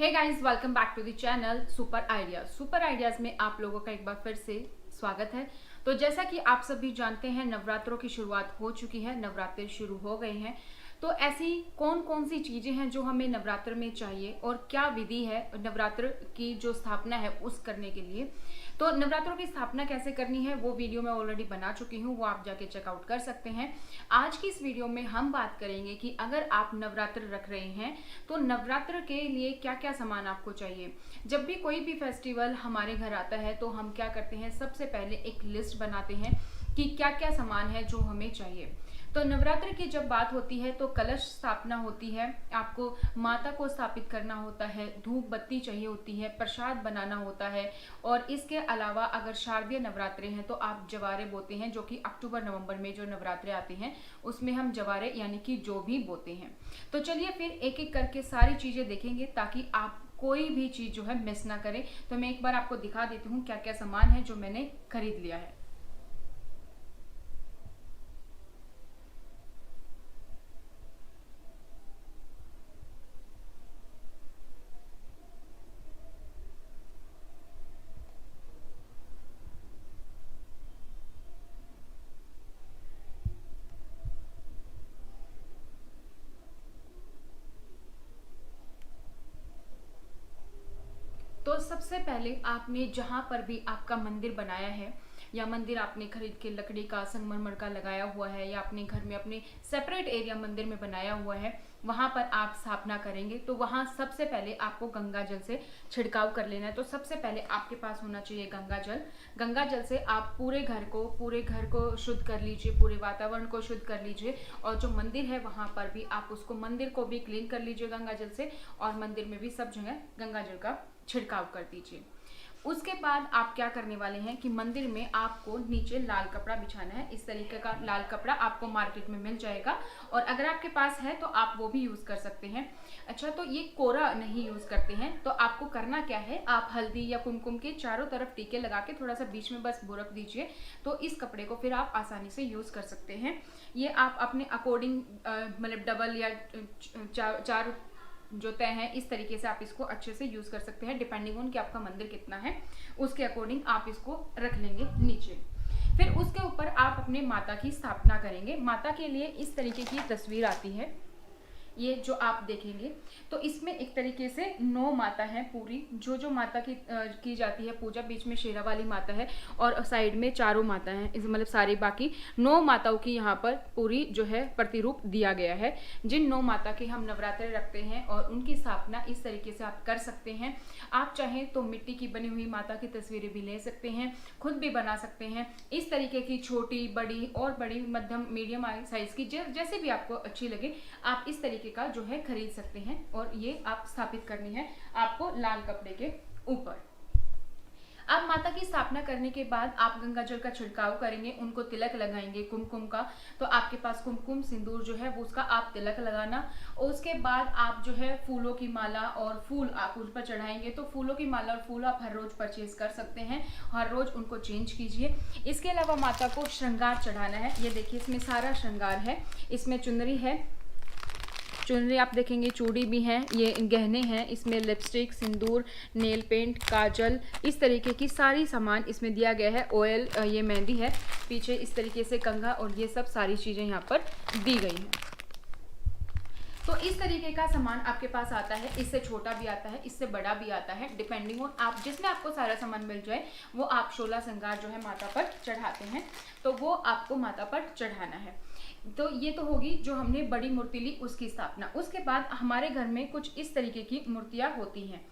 Hey guys, welcome back to the channel Super Ideas. Super Ideas में आप लोगों का एक बार फिर से स्वागत है। तो जैसा कि आप सभी जानते हैं, नवरात्रों की शुरुआत हो चुकी है, नवरात्र शुरू हो गए हैं। तो ऐसी कौन कौन सी चीजें हैं जो हमें नवरात्र में चाहिए और क्या विधि है नवरात्र की जो स्थापना है उस करने के लिए। तो नवरात्रों की स्थापना कैसे करनी है वो वीडियो मैं ऑलरेडी बना चुकी हूँ, वो आप जाके चेकआउट कर सकते हैं। आज की इस वीडियो में हम बात करेंगे कि अगर आप नवरात्र रख रहे हैं तो नवरात्र के लिए क्या क्या सामान आपको चाहिए। जब भी कोई भी फेस्टिवल हमारे घर आता है तो हम क्या करते हैं, सबसे पहले एक लिस्ट बनाते हैं कि क्या क्या सामान है जो हमें चाहिए। तो नवरात्र की जब बात होती है तो कलश स्थापना होती है, आपको माता को स्थापित करना होता है, धूप बत्ती चाहिए होती है, प्रसाद बनाना होता है। और इसके अलावा अगर शारदीय नवरात्रे हैं तो आप जवारे बोते हैं, जो कि अक्टूबर नवंबर में जो नवरात्रे आते हैं उसमें हम जवारे यानी कि जो भी बोते हैं। तो चलिए फिर एक एक करके सारी चीजें देखेंगे ताकि आप कोई भी चीज जो है मिस ना करें। तो मैं एक बार आपको दिखा देती हूँ क्या क्या सामान है जो मैंने खरीद लिया है। तो सबसे पहले आपने जहां पर भी आपका मंदिर बनाया है या मंदिर आपने खरीद के लकड़ी का संगमरमर का लगाया हुआ है या अपने घर में अपने सेपरेट एरिया मंदिर में बनाया हुआ है, वहां पर आप स्थापना करेंगे तो वहां सबसे पहले आपको गंगा जल से छिड़काव कर लेना है। तो सबसे पहले आपके पास होना चाहिए गंगा जल। गंगा जल से आप पूरे घर को शुद्ध कर लीजिए, पूरे वातावरण को शुद्ध कर लीजिए। और जो मंदिर है वहां पर भी आप उसको मंदिर को भी क्लीन कर लीजिए गंगा जल से, और मंदिर में भी सब जगह गंगा जल का छिड़काव कर दीजिए। उसके बाद आप क्या करने वाले हैं कि मंदिर में आपको नीचे लाल कपड़ा बिछाना है। इस तरीके का लाल कपड़ा आपको मार्केट में मिल जाएगा, और अगर आपके पास है तो आप वो भी यूज कर सकते हैं। अच्छा, तो ये कोरा नहीं यूज करते हैं, तो आपको करना क्या है, आप हल्दी या कुमकुम के चारों तरफ टीके लगा के थोड़ा सा बीच में बस बुरक दीजिए, तो इस कपड़े को फिर आप आसानी से यूज कर सकते हैं। ये आप अपने अकॉर्डिंग मतलब डबल या चार जो तय है इस तरीके से आप इसको अच्छे से यूज कर सकते हैं, डिपेंडिंग ऑन कि आपका मंदिर कितना है उसके अकॉर्डिंग आप इसको रख लेंगे नीचे। फिर उसके ऊपर आप अपने माता की स्थापना करेंगे। माता के लिए इस तरीके की तस्वीर आती है, ये जो आप देखेंगे, तो इसमें एक तरीके से 9 माता है पूरी, जो माता की जाती है पूजा। बीच में शेरा वाली माता है और साइड में चारों माता है, इस मतलब सारी बाकी 9 माताओं की यहाँ पर पूरी जो है प्रतिरूप दिया गया है। जिन 9 माता के हम नवरात्रे रखते हैं और उनकी स्थापना इस तरीके से आप कर सकते हैं। आप चाहें तो मिट्टी की बनी हुई माता की तस्वीरें भी ले सकते हैं, खुद भी बना सकते हैं। इस तरीके की छोटी बड़ी और बड़ी मध्यम मीडियम साइज की जैसे भी आपको अच्छी लगे आप इस तरीके का जो है खरीद सकते हैं, और ये आप स्थापित करनी है आपको लाल कपड़े के ऊपर। अब माता की स्थापना करने के बाद आप गंगा जल का छिड़काव करेंगे, उनको तिलक लगाएंगे कुमकुम का। तो आपके पास कुमकुम सिंदूर जो है वो उसका आप तिलक लगाना, और उसके बाद आप जो है फूलों की माला और फूल आप उन पर चढ़ाएंगे। तो फूलों की माला और फूल आप हर रोज परचेज कर सकते हैं, हर रोज उनको चेंज कीजिए। इसके अलावा माता को श्रृंगार चढ़ाना है। ये देखिए इसमें सारा श्रृंगार है, इसमें चुनरी है, चुनरी आप देखेंगे, चूड़ी भी हैं, ये गहने हैं, इसमें लिपस्टिक, सिंदूर, नेल पेंट, काजल, इस तरीके की सारी सामान इसमें दिया गया है। ऑयल, ये मेहंदी है, पीछे इस तरीके से कंघा, और ये सब सारी चीज़ें यहाँ पर दी गई हैं। तो इस तरीके का सामान आपके पास आता है, इससे छोटा भी आता है, इससे बड़ा भी आता है, डिपेंडिंग ऑन आप जिसमें आपको सारा सामान मिल जाए वो आप 16 श्रृंगार जो है माता पर चढ़ाते हैं, तो वो आपको माता पर चढ़ाना है। तो ये तो होगी जो हमने बड़ी मूर्ति ली उसकी स्थापना। उसके बाद हमारे घर में कुछ इस तरीके की मूर्तियां होती हैं,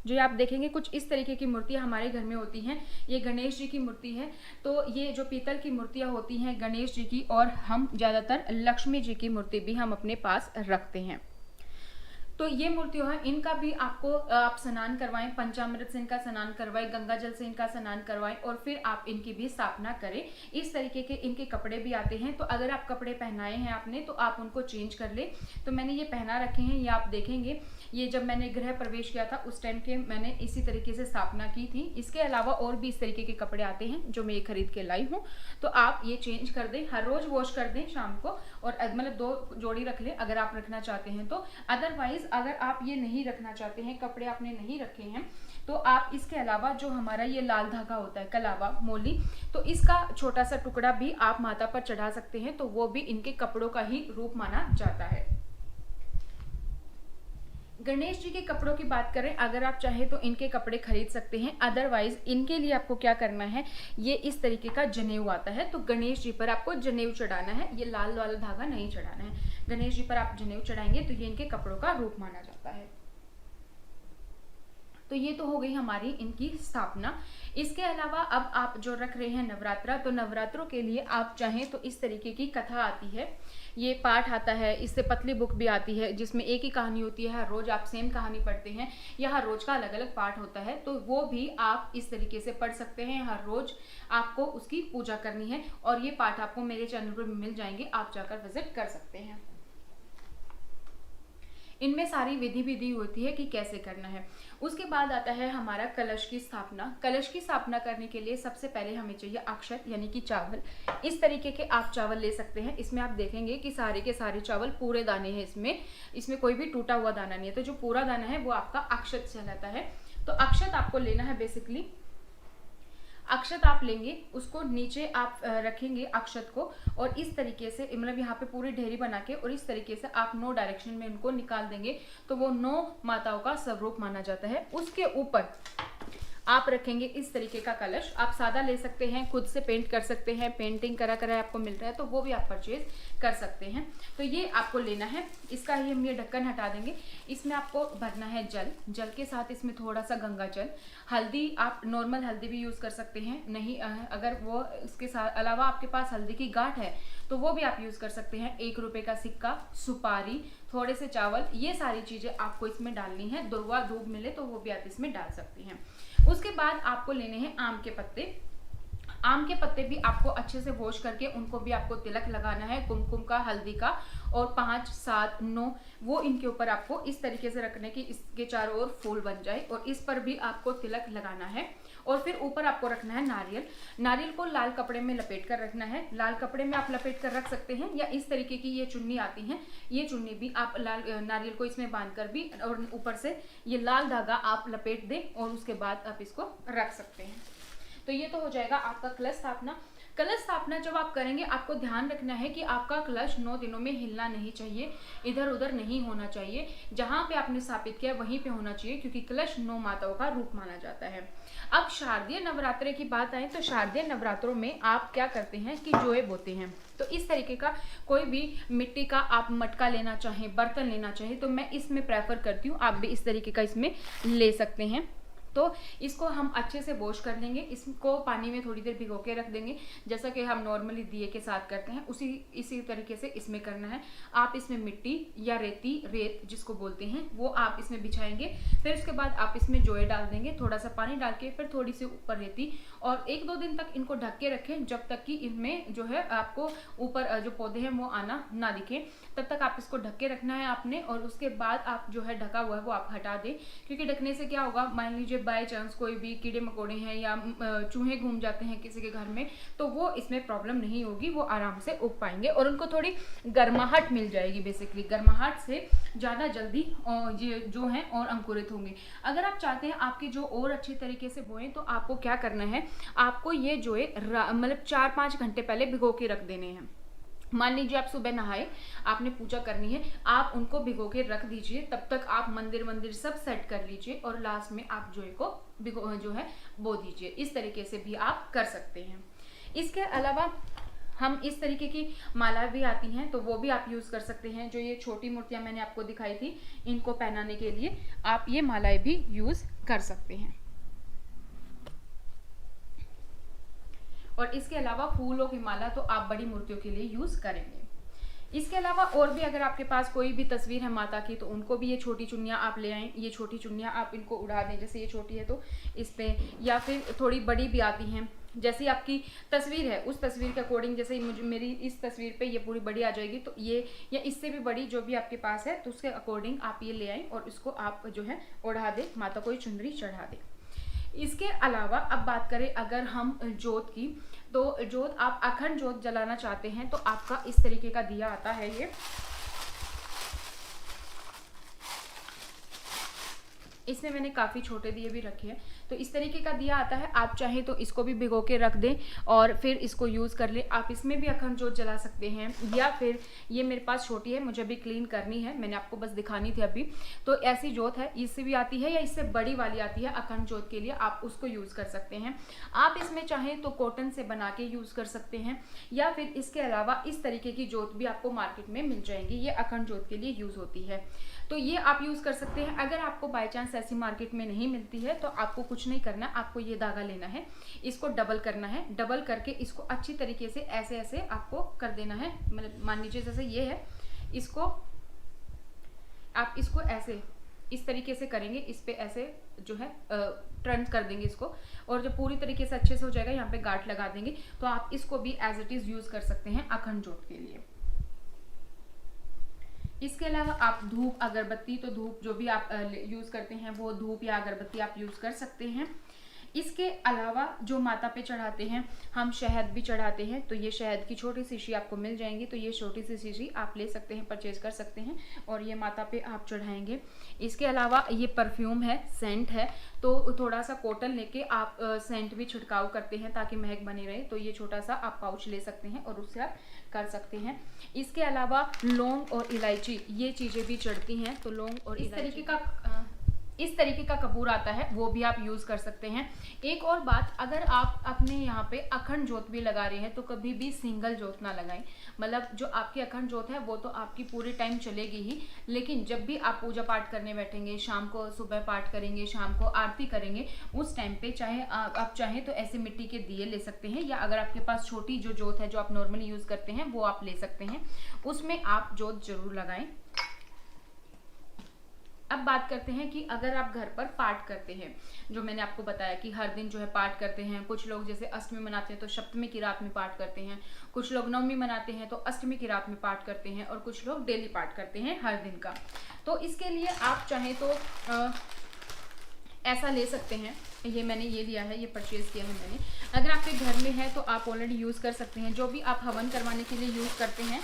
जो आप देखेंगे कुछ इस तरीके की मूर्तियां हमारे घर में होती हैं। ये गणेश जी की मूर्ति है। तो ये जो पीतल की मूर्तियां होती हैं गणेश जी की, और हम ज़्यादातर लक्ष्मी जी की मूर्ति भी हम अपने पास रखते हैं। तो ये मूर्तियां हैं, इनका भी आपको आप स्नान करवाएं, पंचामृत से इनका स्नान करवाएं, गंगा जल से इनका स्नान करवाएं और फिर आप इनकी भी स्थापना करें। इस तरीके के इनके कपड़े भी आते हैं, तो अगर आप कपड़े पहनाए हैं आपने तो आप उनको चेंज कर ले। तो मैंने ये पहना रखे हैं, ये आप देखेंगे, ये जब मैंने गृह प्रवेश किया था उस टाइम के मैंने इसी तरीके से स्थापना की थी। इसके अलावा और भी इस तरीके के कपड़े आते हैं जो मैं ये खरीद के लाई हूँ। तो आप ये चेंज कर दें, हर रोज वॉश कर दें शाम को, और मतलब 2 जोड़ी रख लें अगर आप रखना चाहते हैं तो। अदरवाइज अगर आप ये नहीं रखना चाहते हैं, कपड़े आपने नहीं रखे हैं, तो आप इसके अलावा जो हमारा ये लाल धागा होता है, कलावा मोली, तो इसका छोटा सा टुकड़ा भी आप माता पर चढ़ा सकते हैं, तो वो भी इनके कपड़ों का ही रूप माना जाता है। गणेश जी के कपड़ों की बात करें, अगर आप चाहें तो इनके कपड़े खरीद सकते हैं। अदरवाइज इनके लिए आपको क्या करना है, ये इस तरीके का जनेऊ आता है, तो गणेश जी पर आपको जनेऊ चढ़ाना है, ये लाल वाला धागा नहीं चढ़ाना है। गणेश जी पर आप जनेऊ चढ़ाएंगे तो ये इनके कपड़ों का रूप माना जाता है। तो ये तो हो गई हमारी इनकी स्थापना। इसके अलावा अब आप जो रख रहे हैं नवरात्रा, तो नवरात्रों के लिए आप चाहें तो इस तरीके की कथा आती है, ये पाठ आता है, इससे पतली बुक भी आती है जिसमें एक ही कहानी होती है, हर रोज आप सेम कहानी पढ़ते हैं या हर रोज का अलग अलग पाठ होता है, तो वो भी आप इस तरीके से पढ़ सकते हैं। हर रोज आपको उसकी पूजा करनी है और ये पाठ आपको मेरे चैनल पर मिल जाएंगे, आप जाकर विजिट कर सकते हैं। इनमें सारी विधि होती है कि कैसे करना है। उसके बाद आता है हमारा कलश की स्थापना। कलश की स्थापना करने के लिए सबसे पहले हमें चाहिए अक्षत यानी कि चावल। इस तरीके के आप चावल ले सकते हैं। इसमें आप देखेंगे कि सारे के सारे चावल पूरे दाने हैं, इसमें कोई भी टूटा हुआ दाना नहीं है, तो जो पूरा दाना है वो आपका अक्षत कहलाता है। तो अक्षत आपको लेना है। बेसिकली अक्षत आप लेंगे, उसको नीचे आप रखेंगे अक्षत को, और इस तरीके से मतलब यहाँ पे पूरी ढेरी बना के और इस तरीके से आप 9 डायरेक्शन में उनको निकाल देंगे, तो वो 9 माताओं का स्वरूप माना जाता है। उसके ऊपर आप रखेंगे इस तरीके का कलश। आप सादा ले सकते हैं, खुद से पेंट कर सकते हैं, पेंटिंग करा आपको मिल रहा है तो वो भी आप परचेज कर सकते हैं। तो ये आपको लेना है। इसका ही हम ये ढक्कन हटा देंगे। इसमें आपको भरना है जल के साथ इसमें थोड़ा सा गंगा जल, हल्दी, आप नॉर्मल हल्दी भी यूज कर सकते हैं, नहीं अगर वो इसके साथ अलावा आपके पास हल्दी की गांठ है तो वो भी आप यूज कर सकते हैं। 1 रुपए का सिक्का, सुपारी, थोड़े से चावल, ये सारी चीजें आपको इसमें डालनी है। दुर्वा धूप मिले तो वो भी आप इसमें डाल सकते हैं। उसके बाद आपको लेने हैं आम के पत्ते। आम के पत्ते भी आपको अच्छे से वॉश करके उनको भी आपको तिलक लगाना है, कुमकुम का, हल्दी का, और 5, 7, 9 वो इनके ऊपर आपको इस तरीके से रखने की इसके चारों ओर फूल बन जाए, और इस पर भी आपको तिलक लगाना है। और फिर ऊपर आपको रखना है नारियल। नारियल को लाल कपड़े में लपेट कर रखना है। लाल कपड़े में आप लपेट कर रख सकते हैं, या इस तरीके की ये चुन्नी आती है, ये चुन्नी भी आप नारियल को इसमें बांध कर भी, और ऊपर से ये लाल धागा आप लपेट दें और उसके बाद आप इसको रख सकते हैं। तो ये तो हो जाएगा आपका कलश स्थापना। कलश स्थापना जब आप करेंगे आपको ध्यान रखना है कि आपका कलश 9 दिनों में हिलना नहीं चाहिए, इधर उधर नहीं होना चाहिए, जहां पे आपने स्थापित किया वहीं पे होना चाहिए, क्योंकि कलश 9 माताओं का रूप माना जाता है। अब शारदीय नवरात्रे की बात आए तो शारदीय नवरात्रों में आप क्या करते हैं कि जोए बोते हैं। तो इस तरीके का कोई भी मिट्टी का आप मटका लेना चाहें, बर्तन लेना चाहें, तो मैं इसमें प्रेफर करती हूँ, आप भी इस तरीके का इसमें ले सकते हैं। तो इसको हम अच्छे से वॉश कर लेंगे, इसको पानी में थोड़ी देर भिगो के रख देंगे, जैसा कि हम नॉर्मली दिए के साथ करते हैं इसी तरीके से इसमें करना है। आप इसमें मिट्टी या रेत जिसको बोलते हैं वो आप इसमें बिछाएंगे। फिर उसके बाद आप इसमें जोए डाल देंगे, थोड़ा सा पानी डाल के, फिर थोड़ी सी ऊपर रेती, और 1-2 दिन तक इनको ढक के रखें, जब तक कि इनमें जो है आपको ऊपर जो पौधे हैं वो आना ना दिखे, तब तक आप इसको ढक के रखना है आपने। और उसके बाद आप जो है ढका हुआ है वो आप हटा दें, क्योंकि ढकने से क्या होगा, मान लीजिए बाय चांस कोई भी कीड़े मकोड़े हैं या चूहे घूम जाते हैं किसी के घर में, तो वो इसमें प्रॉब्लम नहीं होगी, वो आराम से उग पाएंगे और उनको थोड़ी गर्माहट मिल जाएगी। बेसिकली गर्माहट से ज़्यादा जल्दी जो है और अंकुरित होंगे। अगर आप चाहते हैं आपके जो और अच्छी तरीके से बोएं, तो आपको क्या करना है, आपको ये जो है मतलब 4-5 घंटे पहले भिगो के रख देने हैं। मान लीजिए आप सुबह नहाए, आपने पूजा करनी है, आप उनको भिगो के रख दीजिए, तब तक आप मंदिर सब सेट कर लीजिए और लास्ट में आप जोए को जो है बो दीजिए। इस तरीके से भी आप कर सकते हैं। इसके अलावा हम इस तरीके की माला भी आती हैं, तो वो भी आप यूज कर सकते हैं। जो ये छोटी मूर्तियां मैंने आपको दिखाई थी, इनको पहनाने के लिए आप ये मालाएं भी यूज कर सकते हैं। और इसके अलावा फूलों की माला तो आप बड़ी मूर्तियों के लिए यूज करेंगे। इसके अलावा और भी अगर आपके पास कोई भी तस्वीर है माता की तो उनको भी ये छोटी चुन्नियाँ आप ले आएँ। ये छोटी चुन्नियाँ आप इनको उड़ा दें, जैसे ये छोटी है तो इस पे, या फिर थोड़ी बड़ी भी आती हैं, जैसी आपकी तस्वीर है उस तस्वीर के अकॉर्डिंग। जैसे मुझे मेरी इस तस्वीर पे ये पूरी बड़ी आ जाएगी, तो ये या इससे भी बड़ी जो भी आपके पास है तो उसके अकॉर्डिंग आप ये ले आएँ और इसको आप जो है उड़ा दें, माता को ये चुनरी चढ़ा दें। इसके अलावा अब बात करें अगर हम जोत की, तो जोत आप अखंड जोत जलाना चाहते हैं तो आपका इस तरीके का दिया आता है। ये इसमें मैंने काफ़ी छोटे दिए भी रखे हैं, तो इस तरीके का दिया आता है। आप चाहें तो इसको भी भिगो के रख दें और फिर इसको यूज़ कर लें। आप इसमें भी अखंड जोत जला सकते हैं, या फिर ये मेरे पास छोटी है, मुझे अभी क्लीन करनी है, मैंने आपको बस दिखानी थी अभी। तो ऐसी जोत है, इससे भी आती है या इससे बड़ी वाली आती है अखंड जोत के लिए, आप उसको यूज़ कर सकते हैं। आप इसमें चाहें तो कॉटन से बना के यूज़ कर सकते हैं, या फिर इसके अलावा इस तरीके की जोत भी आपको मार्केट में मिल जाएंगी, ये अखंड जोत के लिए यूज़ होती है, तो ये आप यूज़ कर सकते हैं। अगर आपको बाय चांस ऐसी मार्केट में नहीं मिलती है तो आपको कुछ नहीं करना, आपको ये धागा लेना है, इसको डबल करना है, डबल करके इसको अच्छी तरीके से ऐसे ऐसे आपको कर देना है। मतलब मान लीजिए जैसे ये है, इसको आप इसको ऐसे इस तरीके से करेंगे, इस पे ऐसे जो है टर्न कर देंगे इसको, और जब पूरी तरीके से अच्छे से हो जाएगा यहाँ पे गांठ लगा देंगे, तो आप इसको भी एज इट इज यूज कर सकते हैं अखंड जोत के लिए। इसके अलावा आप धूप अगरबत्ती, तो धूप जो भी आप यूज़ करते हैं वो धूप या अगरबत्ती आप यूज़ कर सकते हैं। इसके अलावा जो माता पे चढ़ाते हैं, हम शहद भी चढ़ाते हैं, तो ये शहद की छोटी सी शीशी आपको मिल जाएंगी, तो ये छोटी सी शीशी आप ले सकते हैं, परचेज कर सकते हैं और ये माता पे आप चढ़ाएंगे। इसके अलावा ये परफ्यूम है, सेंट है, तो थोड़ा सा कॉटन लेके आप सेंट भी छिड़काव करते हैं ताकि महक बनी रहे, तो ये छोटा सा आप पाउच ले सकते हैं और उससे आप कर सकते हैं। इसके अलावा लौंग और इलायची, ये चीज़ें भी चढ़ती हैं, तो लौंग और इस तरीके का कपूर आता है, वो भी आप यूज़ कर सकते हैं। एक और बात, अगर आप अपने यहाँ पे अखंड जोत भी लगा रहे हैं तो कभी भी सिंगल जोत ना लगाएं। मतलब जो आपकी अखंड जोत है वो तो आपकी पूरे टाइम चलेगी ही, लेकिन जब भी आप पूजा पाठ करने बैठेंगे, शाम को सुबह पाठ करेंगे, शाम को आरती करेंगे, उस टाइम पे चाहे आप चाहें तो ऐसे मिट्टी के दिए ले सकते हैं, या अगर आपके पास छोटी जो जोत है जो आप नॉर्मली यूज़ करते हैं वो आप ले सकते हैं, उसमें आप जोत जरूर लगाएं। अब बात करते हैं कि अगर आप घर पर पाठ करते हैं, जो मैंने आपको बताया कि हर दिन जो है पाठ करते हैं, कुछ लोग जैसे अष्टमी मनाते हैं तो सप्तमी की रात में पाठ करते हैं, कुछ लोग नवमी मनाते हैं तो अष्टमी की रात में पाठ करते हैं, और कुछ लोग डेली पाठ करते हैं हर दिन का। तो इसके लिए आप चाहें तो ऐसा ले सकते हैं, ये मैंने ये लिया है, ये परचेज किया है मैंने। अगर आपके घर में है तो आप ऑलरेडी यूज़ कर सकते हैं, जो भी आप हवन करवाने के लिए यूज़ करते हैं।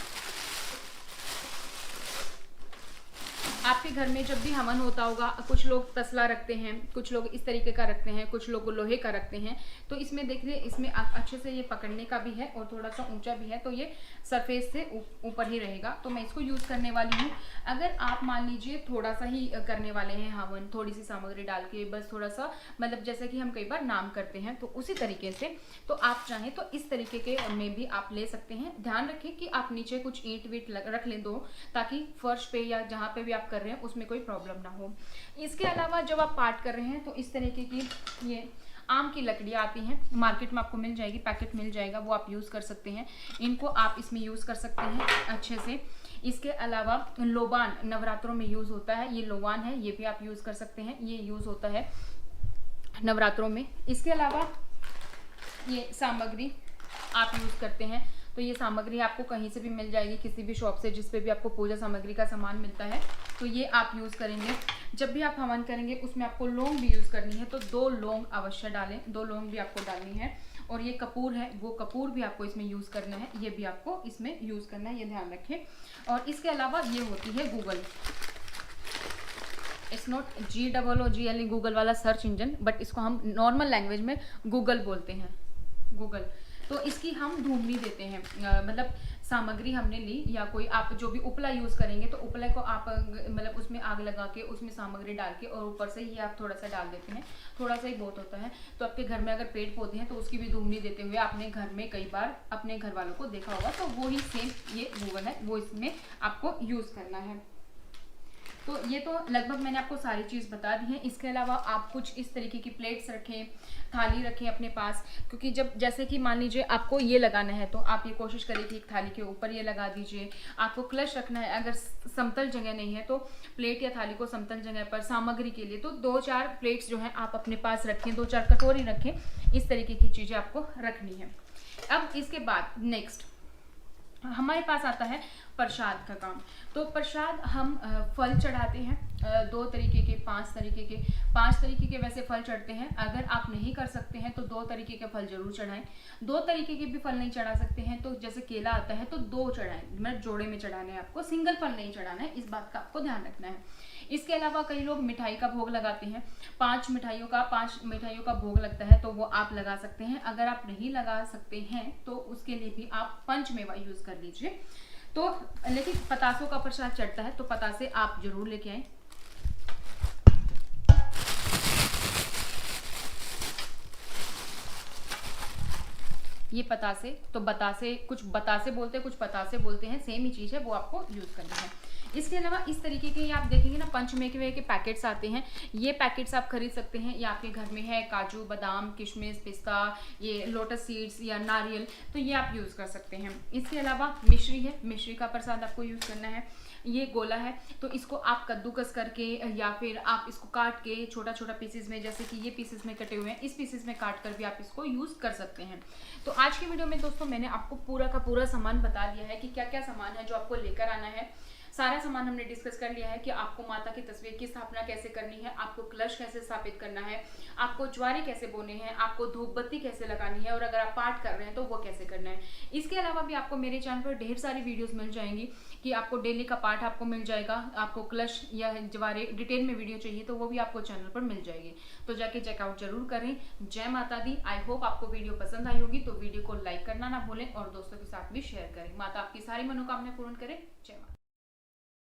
आपके घर में जब भी हवन होता होगा, कुछ लोग तसला रखते हैं, कुछ लोग इस तरीके का रखते हैं, कुछ लोग लोहे का रखते हैं, तो इसमें देखिए इसमें अच्छे से ये पकड़ने का भी है और थोड़ा सा ऊंचा भी है, तो ये सरफेस से ऊपर ही रहेगा, तो मैं इसको यूज़ करने वाली हूँ। अगर आप मान लीजिए थोड़ा सा ही करने वाले हैं हवन, थोड़ी सी सामग्री डाल के बस थोड़ा सा, मतलब जैसे कि हम कई बार नाम करते हैं तो उसी तरीके से, तो आप चाहें तो इस तरीके के में भी आप ले सकते हैं। ध्यान रखें कि आप नीचे कुछ ईंट वीट रख लें दो, ताकि फर्श पे या जहाँ पे भी आप कर रहे हैं उसमें कोई प्रॉब्लम ना हो। इसके अलावा जब आप पाठ कर रहे हैं तो इस तरीके की ये आम की लकड़ियाँ आती हैं, मार्केट में आपको मिल जाएगी, पैकेट मिल जाएगा, वो आप यूज़ कर सकते हैं, इनको आप इसमें यूज़ कर सकते हैं अच्छे से। इसके अलावा लोबान नवरात्रों में यूज़ होता है, ये लोबान है, ये भी आप यूज़ कर सकते हैं, ये यूज़ होता है नवरात्रों में। इसके अलावा ये सामग्री आप यूज़ करते हैं, तो ये सामग्री आपको कहीं से भी मिल जाएगी, किसी भी शॉप से, जिस पे भी आपको पूजा सामग्री का सामान मिलता है, तो ये आप यूज़ करेंगे। जब भी आप हवन करेंगे उसमें आपको लौंग भी यूज़ करनी है, तो 2 लौंग अवश्य डालें, 2 लौंग भी आपको डालनी है। और ये कपूर है, वो कपूर भी आपको इसमें यूज़ करना है, ये भी आपको इसमें यूज़ करना है, ये ध्यान रखें। और इसके अलावा ये होती है Google, it's not GOOGLE Google वाला सर्च इंजन, बट इसको हम नॉर्मल लैंग्वेज में गूगल बोलते हैं, गूगल। तो इसकी हम ढूंढनी देते हैं, मतलब सामग्री हमने ली, या कोई आप जो भी उपला यूज़ करेंगे तो उपले को आप मतलब उसमें आग लगा के उसमें सामग्री डाल के और ऊपर से ये आप थोड़ा सा डाल देते हैं, थोड़ा सा ही बहुत होता है। तो आपके घर में अगर पेड़ पौधे हैं तो उसकी भी ढूंढनी देते हुए आपने घर में कई बार अपने घर वालों को देखा होगा, तो वो ही सेम ये गूगल है, वो इसमें आपको यूज़ करना है। तो ये तो लगभग मैंने आपको सारी चीज़ बता दी है। इसके अलावा आप कुछ इस तरीके की प्लेट्स रखें, थाली रखें अपने पास, क्योंकि जब जैसे कि मान लीजिए आपको ये लगाना है तो आप ये कोशिश करिए कि एक थाली के ऊपर ये लगा दीजिए। आपको क्लच रखना है, अगर समतल जगह नहीं है तो प्लेट या थाली को समतल जगह पर सामग्री के लिए तो 2-4 प्लेट्स जो है आप अपने पास रखें, 2-4 कटोरी रखें। इस तरीके की चीज़ें आपको रखनी है। अब इसके बाद नेक्स्ट हमारे पास आता है प्रसाद का काम। तो प्रसाद हम फल चढ़ाते हैं 2 तरीके के, 5 तरीके के वैसे फल चढ़ते हैं। अगर आप नहीं कर सकते हैं तो 2 तरीके के फल जरूर चढ़ाएं। 2 तरीके के भी फल नहीं चढ़ा सकते हैं तो जैसे केला आता है तो 2 चढ़ाएं, मतलब जोड़े में चढ़ाने हैं आपको, सिंगल फल नहीं चढ़ाना है, इस बात का आपको ध्यान रखना है। इसके अलावा कई लोग मिठाई का भोग लगाते हैं, 5 मिठाइयों का भोग लगता है तो वो आप लगा सकते हैं। अगर आप नहीं लगा सकते हैं तो उसके लिए भी आप पंचमेवा यूज कर लीजिए। तो लेकिन पतासों का प्रसाद चढ़ता है तो पतासे आप जरूर लेके आए। ये पतासे, तो बतासे, कुछ बतासे बोलते हैं, कुछ पतासे बोलते हैं, सेम ही चीज़ है, वो आपको यूज़ करनी है। इसके अलावा इस तरीके के आप देखेंगे ना पंचमेवे के पैकेट्स आते हैं, ये पैकेट्स आप खरीद सकते हैं। या आपके घर में है काजू, बादाम, किशमिश, पिस्ता, ये लोटस सीड्स या नारियल, तो ये आप यूज़ कर सकते हैं। इसके अलावा मिश्री है, मिश्री का प्रसाद आपको यूज़ करना है। ये गोला है तो इसको आप कद्दूकस करके या फिर आप इसको काट के छोटा छोटा पीसेस में, जैसे कि ये पीसेस में कटे हुए हैं, इस पीसेस में काट कर भी आप इसको यूज़ कर सकते हैं। तो आज की वीडियो में दोस्तों मैंने आपको पूरा का पूरा सामान बता दिया है कि क्या क्या सामान है जो आपको लेकर आना है। सारा सामान हमने डिस्कस कर लिया है कि आपको माता की तस्वीर की स्थापना कैसे करनी है, आपको कलश कैसे स्थापित करना है, आपको ज्वारे कैसे बोने हैं, आपको धूप बत्ती कैसे लगानी है, और अगर आप पाठ कर रहे हैं तो वो कैसे करना है। इसके अलावा भी आपको मेरे चैनल पर ढेर सारी वीडियोस मिल जाएंगी कि आपको डेली का पाठ आपको मिल जाएगा, आपको कलश या ज्वारे डिटेल में वीडियो चाहिए तो वो भी आपको चैनल पर मिल जाएगी। तो जाके चेकआउट जरूर करें। जय माता दी। आई होप आपको वीडियो पसंद आई होगी, तो वीडियो को लाइक करना ना भूलें और दोस्तों के साथ भी शेयर करें। माता आपकी सारी मनोकामनाएं पूर्ण करें। जय माता।